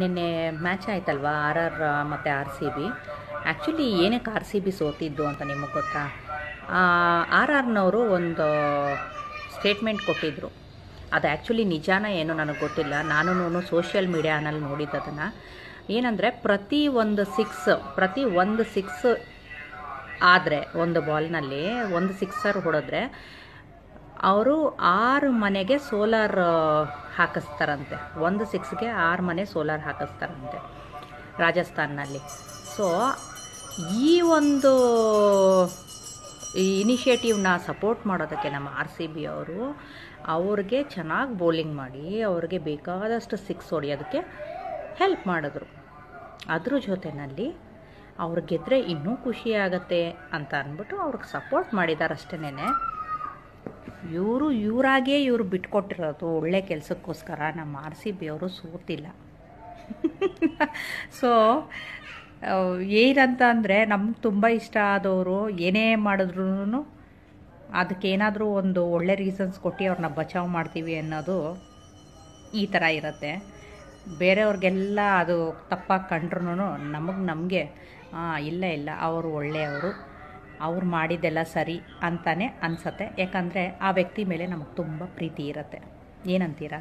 ನಿನ್ನೆ ಮ್ಯಾಚ್ ಆಯ್ತಲ್ವಾ R R ಮತ್ತು ಆರ್ ಸಿ ಬಿ. ಆ್ಯಕ್ಚುಲಿ ಏನಕ್ಕೆ ಆರ್ ಸಿ ಬಿ ಸೋತಿದ್ದು ಅಂತ ನಿಮಗೆ ಗೊತ್ತಾ? ಆರ್ ಆರ್ನವರು ಒಂದು ಸ್ಟೇಟ್ಮೆಂಟ್ ಕೊಟ್ಟಿದ್ದರು. ಅದು ಆ್ಯಕ್ಚುಲಿ ನಿಜಾನ ಏನೋ ನನಗೆ ಗೊತ್ತಿಲ್ಲ. ನಾನು ಸೋಷಿಯಲ್ ಮೀಡಿಯಾನಲ್ಲಿ ನೋಡಿದ್ದು ಅದನ್ನು. ಏನಂದರೆ ಪ್ರತಿ ಒಂದು ಸಿಕ್ಸ್ ಆದರೆ ಒಂದು ಬಾಲ್ನಲ್ಲಿ ಒಂದು ಸಿಕ್ಸರ್ ಹೊಡೆದ್ರೆ ಅವರು 6 ಮನೆಗೆ ಸೋಲಾರ್ ಹಾಕಿಸ್ತಾರಂತೆ. ಒಂದು ಸಿಕ್ಸ್ಗೆ 6 ಮನೆ ಸೋಲಾರ್ ಹಾಕಿಸ್ತಾರಂತೆ ರಾಜಸ್ಥಾನಲ್ಲಿ. ಸೊ ಈ ಒಂದು ಇನಿಷಿಯೇಟಿವ್ನ ಸಪೋರ್ಟ್ ಮಾಡೋದಕ್ಕೆ ನಮ್ಮ ಆರ್ ಸಿ ಬಿ ಅವರು ಅವ್ರಿಗೆ ಚೆನ್ನಾಗಿ ಬೌಲಿಂಗ್ ಮಾಡಿ ಅವ್ರಿಗೆ ಬೇಕಾದಷ್ಟು ಸಿಕ್ಸ್ ಹೊಡೆಯೋದಕ್ಕೆ ಹೆಲ್ಪ್ ಮಾಡಿದ್ರು. ಅದ್ರ ಜೊತೆಯಲ್ಲಿ ಅವ್ರು ಗೆದ್ದರೆ ಇನ್ನೂ ಖುಷಿಯಾಗತ್ತೆ ಅಂತ ಅಂದ್ಬಿಟ್ಟು ಅವ್ರಿಗೆ ಸಪೋರ್ಟ್ ಮಾಡಿದಾರಷ್ಟೇನೆ. ಇವರಾಗೇ ಬಿಟ್ಕೊಟ್ಟಿರೋದು ಒಳ್ಳೆ ಕೆಲಸಕ್ಕೋಸ್ಕರ ನಮ್ಮ ಆರ್ ಸಿ ಬಿ ಅವರು ಸೋತಿಲ್ಲ. ಸೊ ಏನಂತ ಅಂದರೆ ನಮ್ಗೆ ತುಂಬ ಇಷ್ಟ ಆದವರು ಏನೇ ಮಾಡಿದ್ರು ಅದಕ್ಕೇನಾದರೂ ಒಂದು ಒಳ್ಳೆ ರೀಸನ್ಸ್ ಕೊಟ್ಟು ಅವ್ರನ್ನ ಬಚಾವ್ ಮಾಡ್ತೀವಿ ಅನ್ನೋದು ಈ ಥರ ಇರುತ್ತೆ. ಬೇರೆಯವ್ರಿಗೆಲ್ಲ ಅದು ತಪ್ಪಾಗಿ ಕಂಡ್ರೂ ನಮಗೆ ಇಲ್ಲ ಅವರು ಒಳ್ಳೆಯವರು, ಅವ್ರು ಮಾಡಿದ್ದೆಲ್ಲ ಸರಿ ಅಂತಾನೆ ಅನಿಸತ್ತೆ. ಯಾಕಂದರೆ ಆ ವ್ಯಕ್ತಿ ಮೇಲೆ ನಮಗೆ ತುಂಬ ಪ್ರೀತಿ ಇರುತ್ತೆ. ಏನಂತೀರಾ?